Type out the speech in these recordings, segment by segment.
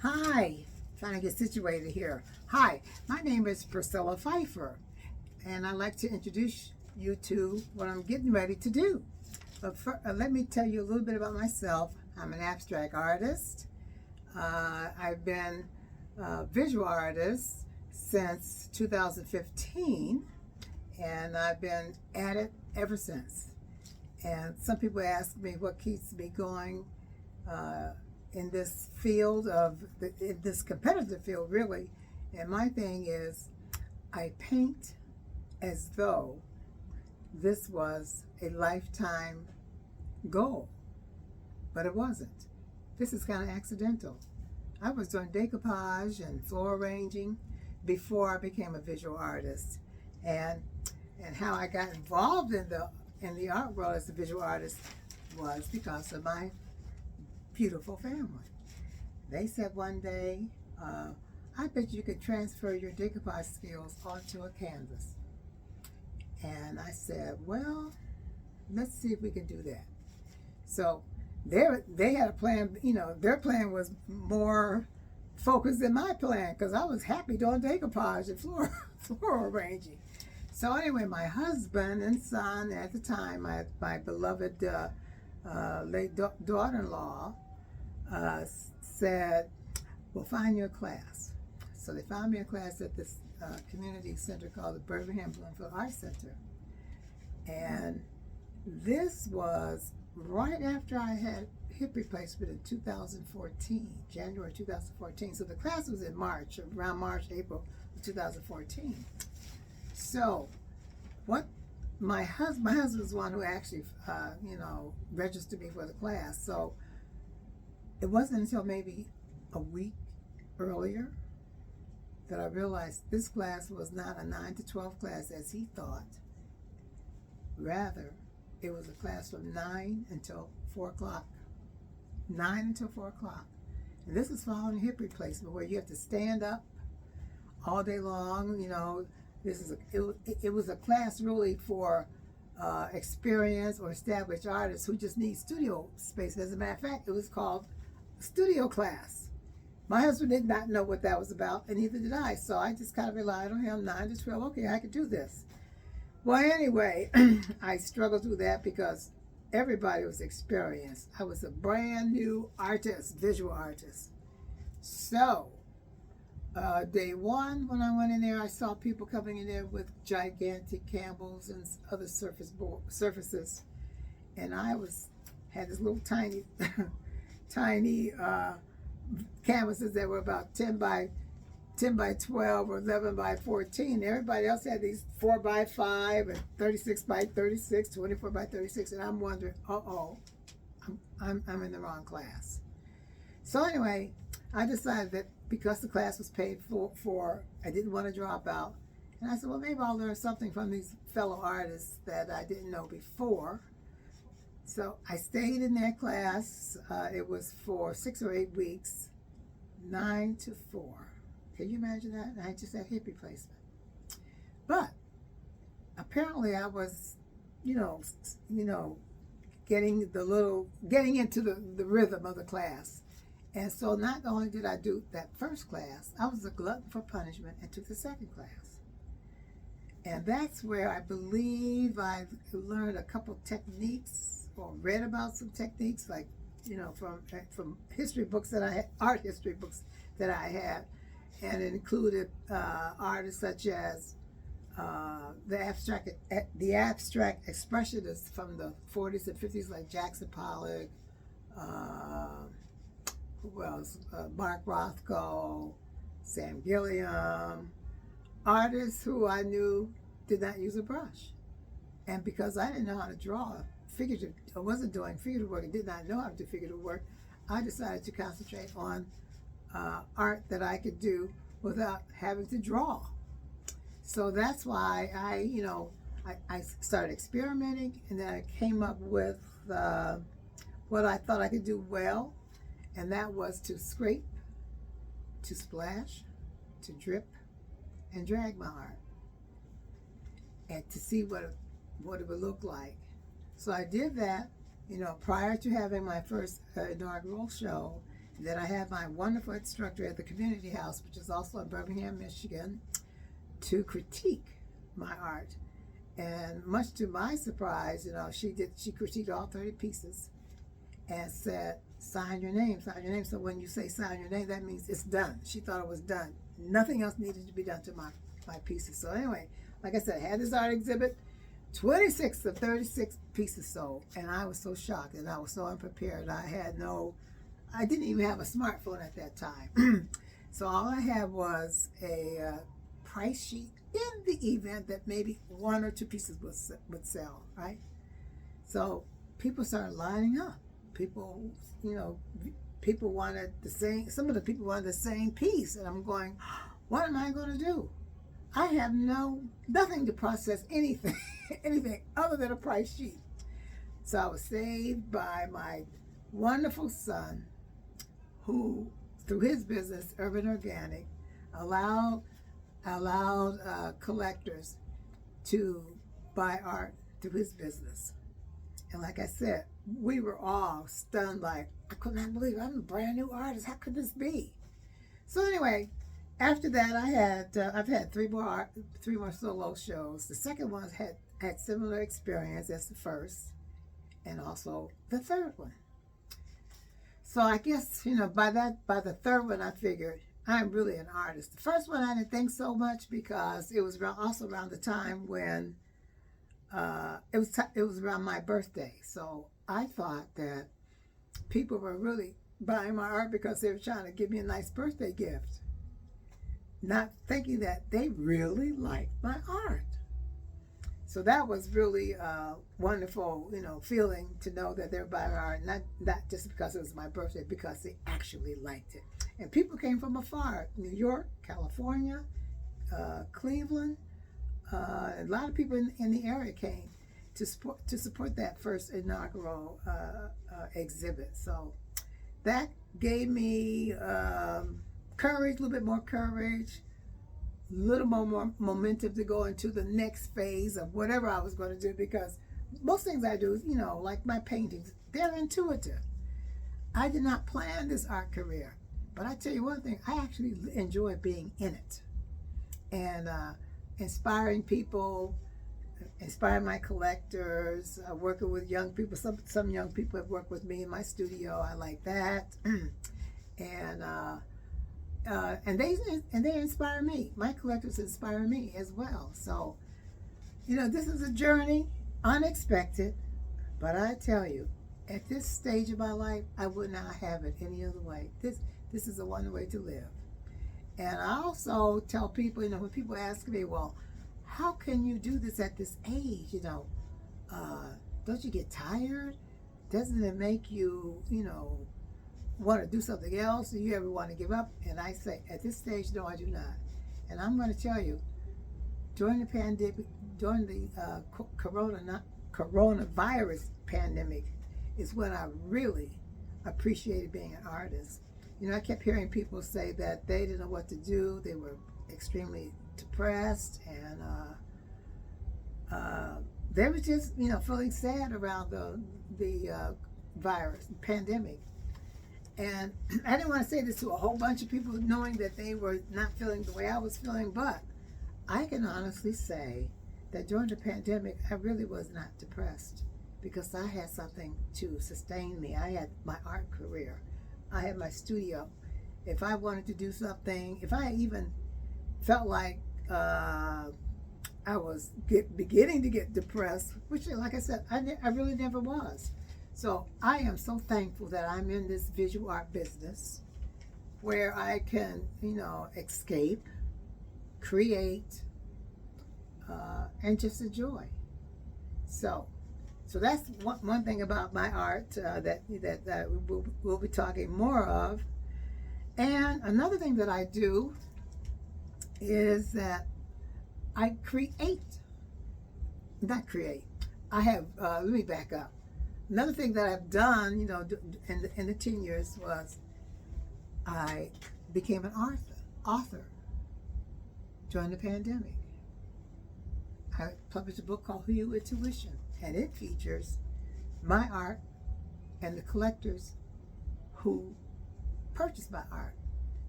Hi, trying to get situated here. Hi, my name is Priscilla Pfeiffer, and I'd like to introduce you to what I'm getting ready to do. Let me tell you a little bit about myself. I'm an abstract artist. I've been a visual artist since 2015, and I've been at it ever since. And some people ask me what keeps me going in this field in this competitive field, really. And my thing is, I paint as though this was a lifetime goal, but it wasn't. This is kind of accidental. I was doing decoupage and floor arranging before I became a visual artist, and how I got involved in the art world as a visual artist was because of my beautiful family. They said one day, I bet you could transfer your decoupage skills onto a canvas. And I said, well, let's see if we can do that. So they had a plan, their plan was more focused than my plan because I was happy doing decoupage and floor arranging. So anyway, my husband and son at the time, my beloved late daughter-in-law, said, we'll find you a class. So they found me a class at this community center called the Birmingham Bloomfield Arts Center. And this was right after I had hip replacement in 2014, January 2014. So the class was in March, around March, April of 2014. So what my husband was the one who actually, registered me for the class. So it wasn't until maybe a week earlier that I realized this class was not a 9 to 12 class as he thought. Rather, it was a class from 9 until 4 o'clock. 9 until 4 o'clock. And this is following hip replacement where you have to stand up all day long. It was a class really for experienced or established artists who just need studio space. As a matter of fact, it was called studio class. My husband did not know what that was about, and neither did I. So I just kind of relied on him, 9 to 12. Okay, I could do this. Well, anyway, I struggled through that because everybody was experienced. I was a brand new artist, visual artist. So day one, when I went in there, I saw people coming in there with gigantic Campbells and other surfaces, and I had this little tiny canvases that were about 10 by 12 or 11 by 14. Everybody else had these 4 by 5 and 36 by 36, 24 by 36, and I'm wondering, I'm in the wrong class. So anyway, I decided that because the class was paid for, I didn't want to drop out. And I said, well, maybe I'll learn something from these fellow artists that I didn't know before. So I stayed in that class. It was for 6 or 8 weeks, 9 to 4. Can you imagine that? I just had hip replacement. But apparently I was, getting into the rhythm of the class. And so not only did I do that first class, I was a glutton for punishment and took the second class. And that's where I believe I learned a couple techniques or read about some techniques, like, from history books that I had, art history books that I had. And it included artists such as the abstract expressionists from the 40s and 50s, like Jackson Pollock, who else? Mark Rothko, Sam Gilliam, artists who I knew did not use a brush. And because I didn't know how to draw figurative, I wasn't doing figurative work and did not know how to do figurative work, I decided to concentrate on art that I could do without having to draw. So that's why I started experimenting, and then I came up with what I thought I could do well, and that was to scrape, to splash, to drip, and drag my art, and to see what it would look like. So I did that, prior to having my first inaugural show, Then I had my wonderful instructor at the community house, which is also in Birmingham, Michigan, to critique my art. And much to my surprise, she critiqued all 30 pieces and said, sign your name, sign your name. So when you say sign your name, that means it's done. She thought it was done. Nothing else needed to be done to my pieces. So anyway, like I said, I had this art exhibit, 26 of 36 pieces sold. And I was so shocked and I was so unprepared. I didn't even have a smartphone at that time. So all I had was a price sheet in the event that maybe one or two pieces would sell, right? So people started lining up. People wanted some of the people wanted the same piece. And I'm going, what am I going to do? I have nothing to process anything, anything other than a price sheet. So I was saved by my wonderful son, who, through his business, Urban Organic, allowed collectors to buy art through his business. And like I said, we were all stunned, like, I could not believe it. I'm a brand new artist. How could this be? So anyway, after that, I've had three more solo shows. The second one had similar experience as the first, and also the third one. So I guess, by the third one, I figured I'm really an artist. The first one, I didn't think so much because it was also around the time when it was around my birthday. So I thought that people were really buying my art because they were trying to give me a nice birthday gift, not thinking that they really liked my art. So that was really a wonderful, feeling to know that they're buying art, not just because it was my birthday, because they actually liked it. And people came from afar, New York, California, Cleveland. A lot of people in the area came to support that first inaugural exhibit. So that gave me courage, a little bit more courage, a little more momentum to go into the next phase of whatever I was going to do, because most things I do, like my paintings, they're intuitive. I did not plan this art career, but I tell you one thing, I actually enjoy being in it and inspiring people, inspiring my collectors, working with young people. Some young people have worked with me in my studio. I like that. And they inspire me. My collectors inspire me as well. So, this is a journey, unexpected, but I tell you, at this stage of my life, I would not have it any other way. This is a wonderful way to live. And I also tell people, when people ask me, well, how can you do this at this age? Don't you get tired? Doesn't it make you, want to do something else? Do you ever want to give up? And I say, at this stage, no, I do not. And I'm going to tell you, during the pandemic, during the coronavirus pandemic, is when I really appreciated being an artist. I kept hearing people say that they didn't know what to do. They were extremely depressed, and they were just, feeling sad around the virus, pandemic. And I didn't want to say this to a whole bunch of people, knowing that they were not feeling the way I was feeling, but I can honestly say that during the pandemic, I really was not depressed, because I had something to sustain me. I had my art career. I had my studio. If I wanted to do something, if I even felt like I was beginning to get depressed, which, like I said, I really never was. So I am so thankful that I'm in this visual art business where I can, escape, create, and just enjoy. So that's one thing about my art that we'll be talking more of. And another thing that I do is that I I have, let me back up. Another thing that I've done, in the 10 years was I became an author during the pandemic. I published a book called Who You Intuition, and it features my art and the collectors who purchase my art.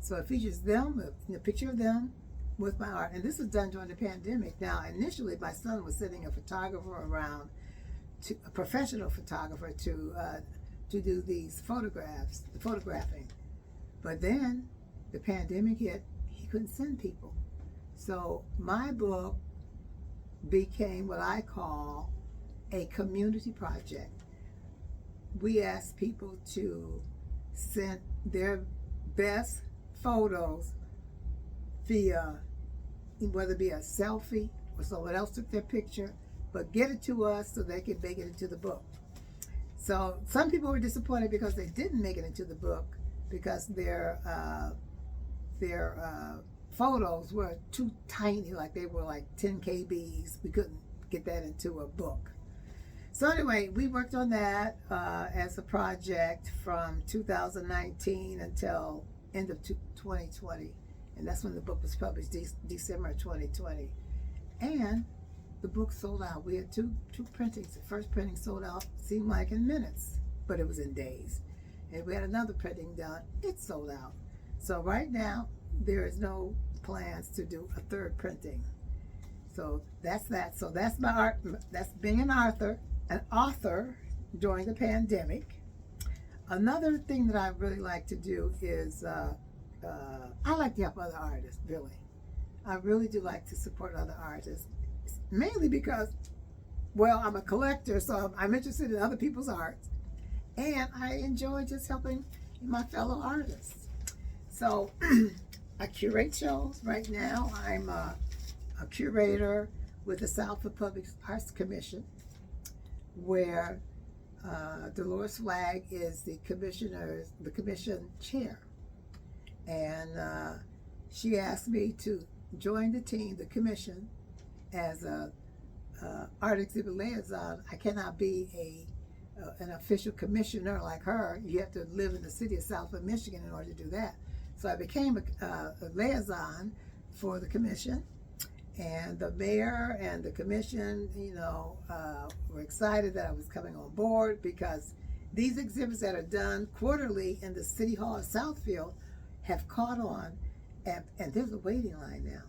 So it features them, a picture of them with my art. And this was done during the pandemic. Now, initially, my son was sending a photographer around, a professional photographer, to do these photographing. But then the pandemic hit, he couldn't send people. So my book became what I call a community project. We asked people to send their best photos via, whether it be a selfie or someone else took their picture, but get it to us so they could make it into the book. So some people were disappointed because they didn't make it into the book because their photos were too tiny, like they were like 10 kbs. We couldn't get that into a book. So anyway, we worked on that as a project from 2019 until end of 2020. And that's when the book was published, December 2020. And the book sold out. We had two printings. The first printing sold out, seemed like in minutes, but it was in days. And we had another printing done. It sold out. So right now, there is no plans to do a third printing. So that's that. So that's my art. That's being an author during the pandemic. Another thing that I really like to do is I like to help other artists, really. I really do like to support other artists, mainly because, well, I'm a collector, so I'm interested in other people's art, and I enjoy just helping my fellow artists. So I curate shows right now. I'm a curator with the Southfield Public Arts Commission, where Dolores Flagg is the commission chair. And she asked me to join the team, the commission, as a art exhibit liaison. I cannot be an official commissioner like her. You have to live in the city of Southfield, Michigan in order to do that. So I became a liaison for the commission. And the mayor and the commission, were excited that I was coming on board, because these exhibits that are done quarterly in the City Hall of Southfield have caught on, and there's a waiting line now.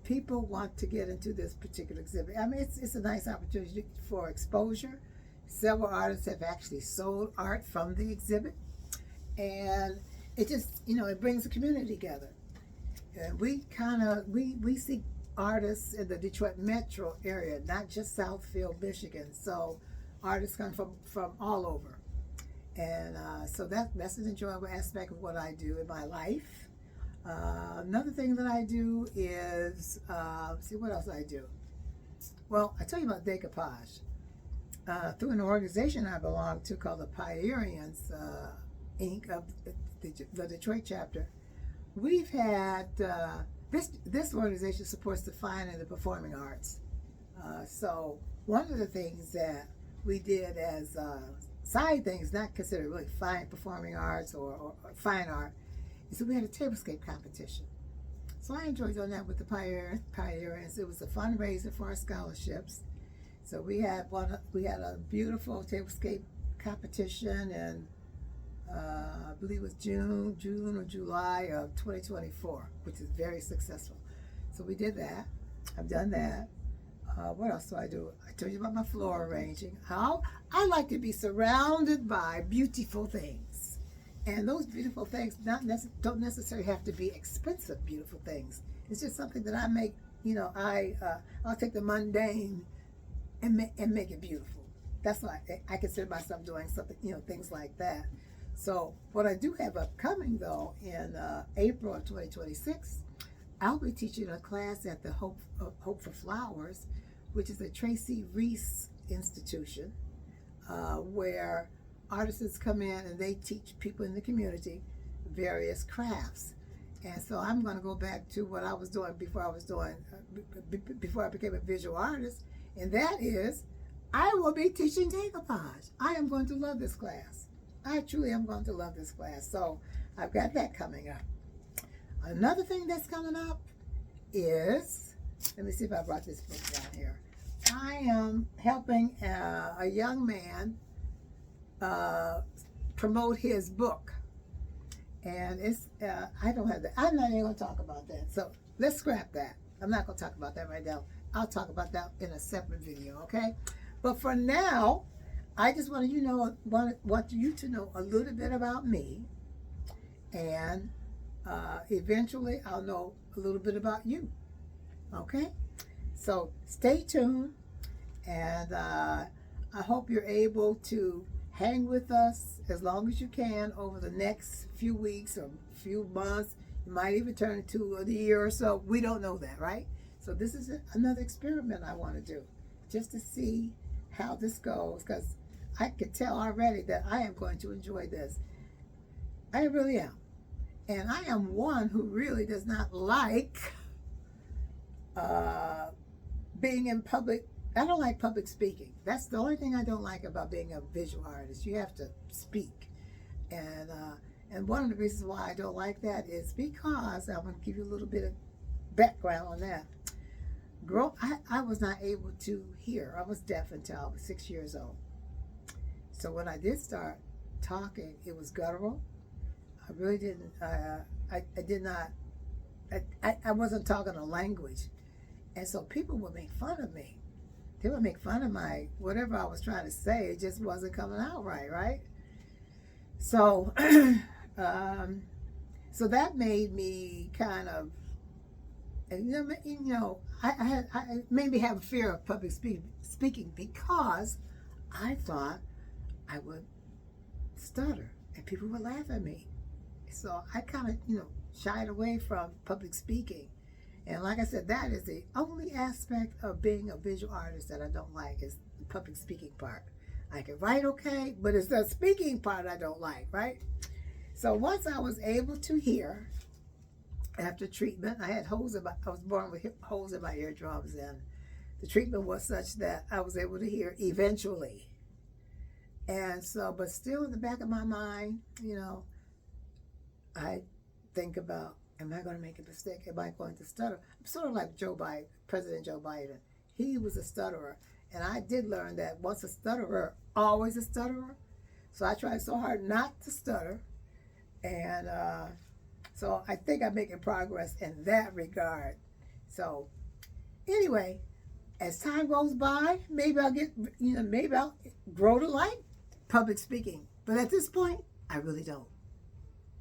People want to get into this particular exhibit. I mean, it's a nice opportunity for exposure. Several artists have actually sold art from the exhibit, and it just, it brings the community together. And we seek artists in the Detroit metro area, not just Southfield, Michigan. So artists come from all over. And so that's an enjoyable aspect of what I do in my life. Another thing that I do is, see what else I do. Well, I tell you about decoupage. Through an organization I belong to called the Pioneers, Inc. of the Detroit chapter. We've had, this organization supports the fine and the performing arts. So one of the things that we did as side things, not considered really fine performing arts or fine art, is that we had a tablescape competition. So I enjoyed doing that with the Pioneers. It was a fundraiser for our scholarships. So we had a beautiful tablescape competition, and I believe it was June or July of 2024, which is very successful. So we did that. I've done that. What else do I do? I told you about my floor arranging. How I like to be surrounded by beautiful things. And those beautiful things don't necessarily have to be expensive beautiful things. It's just something that I make, I'll take the mundane and make it beautiful. That's why I consider myself doing something, things like that. So what I do have upcoming, though, in April of 2026, I'll be teaching a class at the Hope for Flowers, which is a Tracy Reese institution, where artisans come in and they teach people in the community various crafts. And so I'm going to go back to what I was doing before I became a visual artist, and that is, I will be teaching decoupage. I am going to love this class. I truly am going to love this class. So I've got that coming up. Another thing that's coming up is, let me see if I brought this book down here. I am helping a young man promote his book. And it's, I don't have that. I'm not even going to talk about that. So let's scrap that. I'm not going to talk about that right now. I'll talk about that in a separate video, okay? But for now, I just want you to know a little bit about me, and eventually I'll know a little bit about you, okay? So stay tuned, and I hope you're able to hang with us as long as you can over the next few weeks or few months. You might even turn into a year or so. We don't know that, right? So this is another experiment I want to do, just to see how this goes, because I can tell already that I am going to enjoy this. I really am. And I am one who really does not like being in public. I don't like public speaking. That's the only thing I don't like about being a visual artist. You have to speak. And one of the reasons why I don't like that is because, I'm going to give you a little bit of background on that. I was not able to hear. I was deaf until I was 6 years old. So when I did start talking, it was guttural. I really didn't, I wasn't talking a language. And so people would make fun of me. They would make fun of my, whatever I was trying to say, it just wasn't coming out right? So, so that made me kind of, I made me have a fear of public speaking, because I thought I would stutter and people would laugh at me. So I kind of, shied away from public speaking. And like I said, that is the only aspect of being a visual artist that I don't like, is the public speaking part. I can write okay, but it's the speaking part I don't like, right? So once I was able to hear, after treatment, I was born with holes in my eardrums, and the treatment was such that I was able to hear eventually. And so, but still in the back of my mind, I think about, am I going to make a mistake? Am I going to stutter? I'm sort of like Joe Biden, President Joe Biden. He was a stutterer. And I did learn that once a stutterer, always a stutterer. So I tried so hard not to stutter. And so I think I'm making progress in that regard. So anyway, as time goes by, maybe I'll maybe I'll grow to like public speaking. But at this point, I really don't.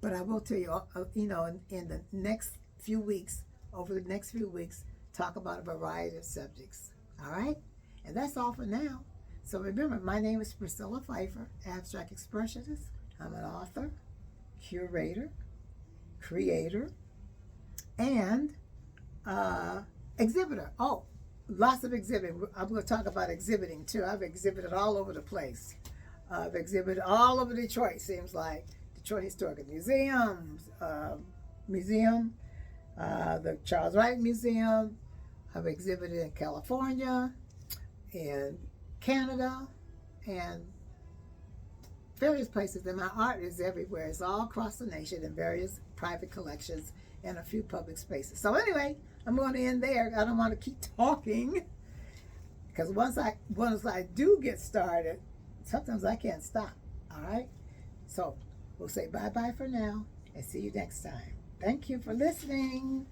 But I will tell you, in the next few weeks, over the next few weeks, talk about a variety of subjects. All right? And that's all for now. So remember, my name is Priscilla Pfeiffer, abstract expressionist. I'm an author, curator, creator, and exhibitor. Oh, lots of exhibiting. I'm going to talk about exhibiting too. I've exhibited all over the place. I've exhibited all over Detroit, seems like. Detroit Historical Museum, the Charles Wright Museum. I've exhibited in California, in Canada, and various places. And my art is everywhere. It's all across the nation in various private collections and a few public spaces. So anyway, I'm going to end there. I don't want to keep talking, because once I do get started, sometimes I can't stop. All right? So we'll say bye-bye for now and see you next time. Thank you for listening.